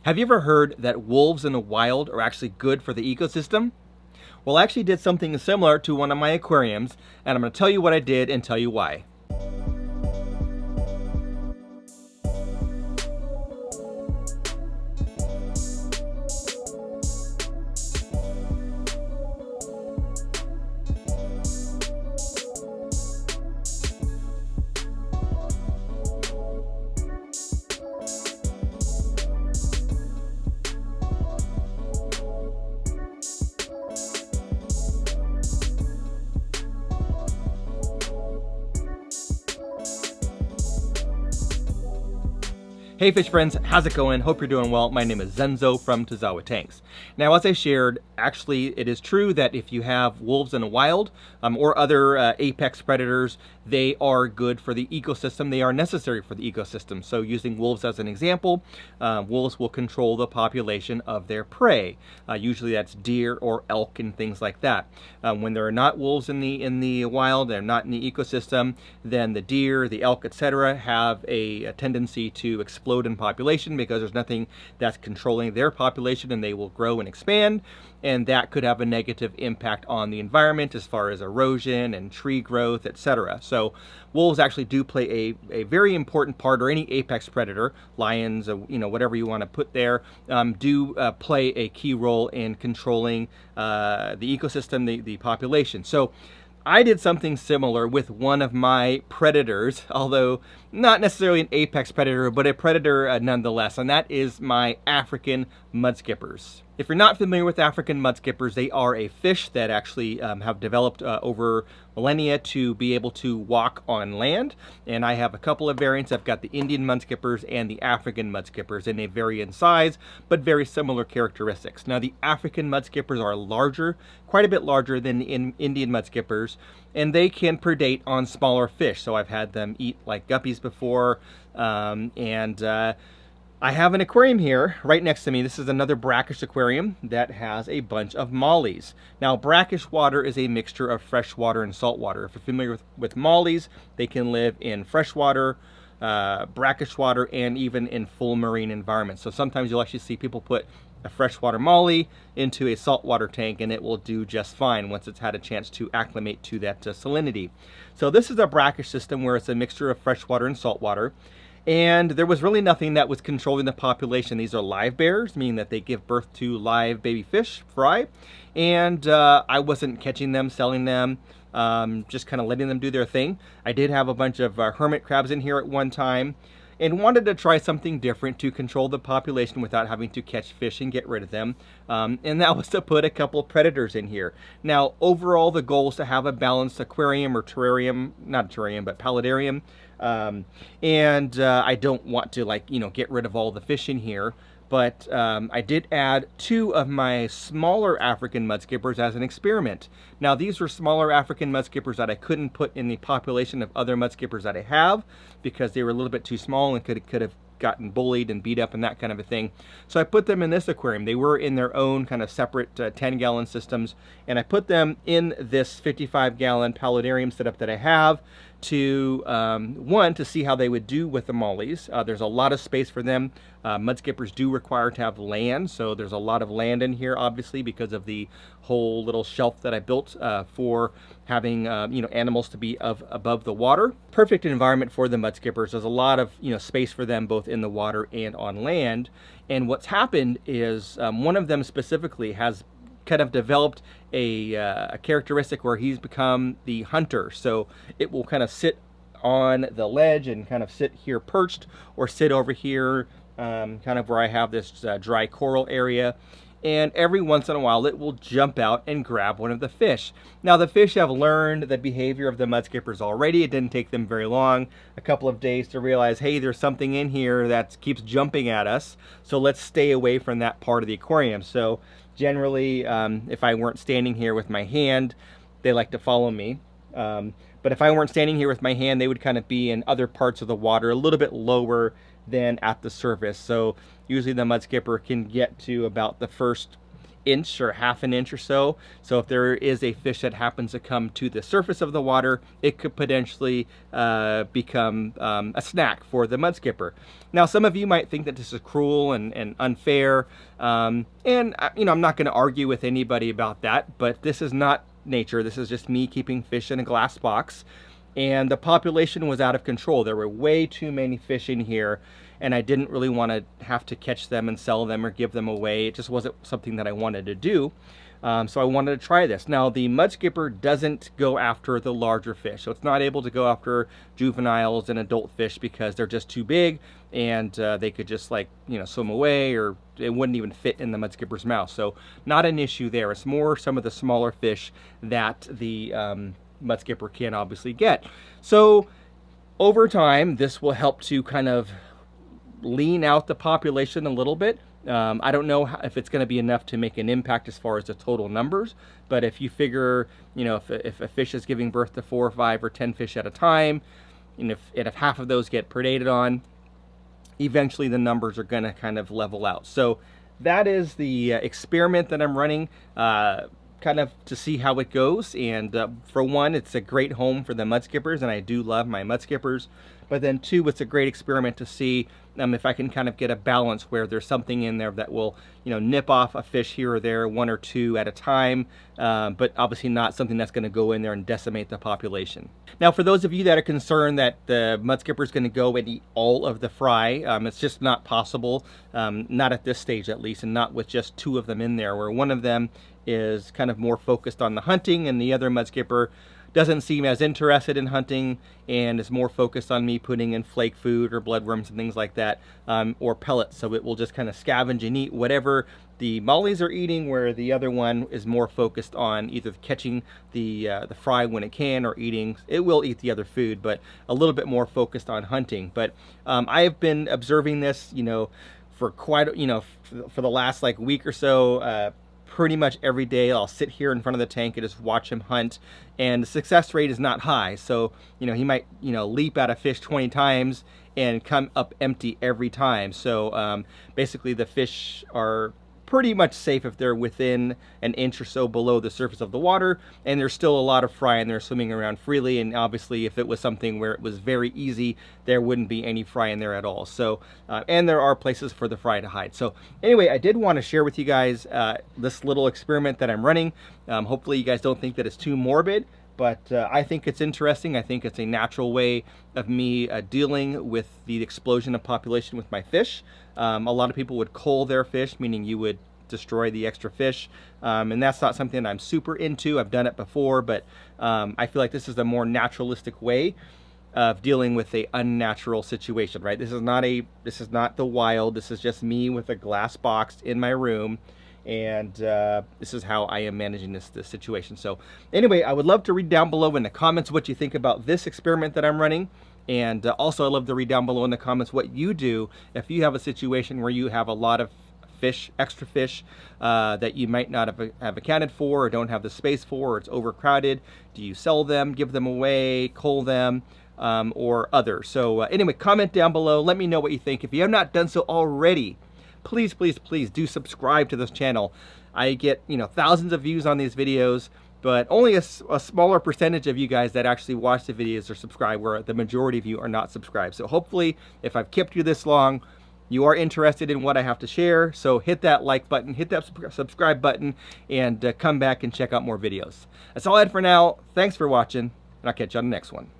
Have you ever heard that wolves in the wild are actually good for the ecosystem? Well, I actually did something similar to one of my aquariums, and I'm going to tell you what I did and tell you why. Hey fish friends, how's it going? Hope you're doing well. My name is Zenzo from Tazawa Tanks. Now, as I shared, actually it is true that if you have wolves in the wild or other apex predators, they are good for the ecosystem. They are necessary for the ecosystem. So using wolves as an example, wolves will control the population of their prey. Usually that's deer or elk and things like that. When there are not wolves in the wild, they're not in the ecosystem, then the deer, the elk, etc. have a tendency to explode in population because there's nothing that's controlling their population, and they will grow and expand, and that could have a negative impact on the environment as far as erosion and tree growth, etc. So wolves actually do play a very important part, or any apex predator, lions, whatever you want to put there, do play a key role in controlling the ecosystem, the population. So I did something similar with one of my predators, although not necessarily an apex predator, but a predator nonetheless, and that is my African mudskippers. If you're not familiar with African mudskippers, they are a fish that actually have developed over millennia to be able to walk on land. And I have a couple of variants. I've got the Indian mudskippers and the African mudskippers, and they vary in size, but very similar characteristics. Now, the African mudskippers are larger, quite a bit larger than the Indian mudskippers, and they can predate on smaller fish. So I've had them eat like guppies before, I have an aquarium here right next to me. This is another brackish aquarium that has a bunch of mollies. Now, brackish water is a mixture of fresh water and salt water. If you're familiar with mollies, they can live in fresh water, brackish water, and even in full marine environments. So sometimes you'll actually see people put a freshwater molly into a saltwater tank, and it will do just fine once it's had a chance to acclimate to that salinity. So this is a brackish system where it's a mixture of freshwater and saltwater. And there was really nothing that was controlling the population. These are live bears, meaning that they give birth to live baby fish, fry. And I wasn't catching them, selling them, just kind of letting them do their thing. I did have a bunch of hermit crabs in here at one time, and wanted to try something different to control the population without having to catch fish and get rid of them. And that was to put a couple of predators in here. Now, overall, the goal is to have a balanced aquarium or terrarium, not a terrarium, but paludarium. I don't want to get rid of all the fish in here, but I did add two of my smaller African mudskippers as an experiment. Now, these were smaller African mudskippers that I couldn't put in the population of other mudskippers that I have because they were a little bit too small and could have gotten bullied and beat up and that kind of a thing. So I put them in this aquarium. They were in their own kind of separate 10-gallon systems, and I put them in this 55-gallon paludarium setup that I have to to see how they would do with the mollies. There's a lot of space for them. Mudskippers do require to have land, so there's a lot of land in here, obviously, because of the whole little shelf that I built for having animals to be above the water. Perfect environment for the mudskippers. There's a lot of space for them both in the water and on land. And what's happened is one of them specifically has kind of developed a characteristic where he's become the hunter. So it will kind of sit on the ledge and kind of sit here perched, or sit over here kind of where I have this dry coral area. And every once in a while it will jump out and grab one of the fish. Now, the fish have learned the behavior of the mudskippers already. It didn't take them very long, a couple of days, to realize, hey, there's something in here that keeps jumping at us, so let's stay away from that part of the aquarium. So generally, if I weren't standing here with my hand, they like to follow me. But if I weren't standing here with my hand, they would kind of be in other parts of the water, a little bit lower than at the surface. So usually the mudskipper can get to about the first inch or half an inch or so. So if there is a fish that happens to come to the surface of the water, it could potentially become a snack for the mudskipper. Now, some of you might think that this is cruel and unfair, and you know, I'm not going to argue with anybody about that, but this is not nature. This is just me keeping fish in a glass box, and the population was out of control. There were way too many fish in here, and I didn't really want to have to catch them and sell them or give them away. It just wasn't something that I wanted to do. So I wanted to try this. Now, the mudskipper doesn't go after the larger fish, so it's not able to go after juveniles and adult fish because they're just too big, and they could just, like, you know, swim away, or it wouldn't even fit in the mudskipper's mouth. So not an issue there. It's more some of the smaller fish that the mudskipper can obviously get. So over time, this will help to kind of lean out the population a little bit. I don't know if it's going to be enough to make an impact as far as the total numbers, but if you figure, you know, if a fish is giving birth to 4 or 5 or 10 fish at a time, and if half of those get predated on, eventually the numbers are going to kind of level out. So that is the experiment that I'm running, kind of to see how it goes. And for one, it's a great home for the mudskippers, and I do love my mudskippers. But then two, it's a great experiment to see if I can kind of get a balance where there's something in there that will, you know, nip off a fish here or there, 1 or 2 at a time, but obviously not something that's going to go in there and decimate the population. Now, for those of you that are concerned that the mudskipper is going to go and eat all of the fry, it's just not possible, not at this stage at least, and not with just 2 of them in there, where one of them is kind of more focused on the hunting and the other mudskipper doesn't seem as interested in hunting and is more focused on me putting in flake food or bloodworms and things like that, or pellets. So it will just kind of scavenge and eat whatever the mollies are eating, where the other one is more focused on either catching the fry when it can, or eating. It will eat the other food, but a little bit more focused on hunting. But I have been observing this, you know, for quite, you know, for the last like week or so. Pretty much every day I'll sit here in front of the tank and just watch him hunt, and the success rate is not high. So, you know, he might, you know, leap at a fish 20 times and come up empty every time. So basically the fish are pretty much safe if they're within an inch or so below the surface of the water, and there's still a lot of fry and they're swimming around freely. And obviously if it was something where it was very easy, there wouldn't be any fry in there at all. So and there are places for the fry to hide. So anyway, I did want to share with you guys this little experiment that I'm running. Hopefully you guys don't think that it's too morbid, but I think it's interesting. I think it's a natural way of me dealing with the explosion of population with my fish. A lot of people would cull their fish, meaning you would destroy the extra fish, and that's not something I'm super into. I've done it before, but I feel like this is a more naturalistic way of dealing with a unnatural situation, right? This is not the wild. This is just me with a glass box in my room, and this is how I am managing this situation. So anyway, I would love to read down below in the comments what you think about this experiment that I'm running. And also I'd love to read down below in the comments what you do if you have a situation where you have a lot of fish, extra fish, that you might not have accounted for, or don't have the space for, or it's overcrowded. Do you sell them, give them away, cull them, or other? So anyway, comment down below. Let me know what you think. If you have not done so already, please, please, please do subscribe to this channel. I get, you know, thousands of views on these videos, but only a smaller percentage of you guys that actually watch the videos are subscribed, where the majority of you are not subscribed. So hopefully, if I've kept you this long, you are interested in what I have to share. So hit that like button, hit that subscribe button, and come back and check out more videos. That's all I had for now. Thanks for watching, and I'll catch you on the next one.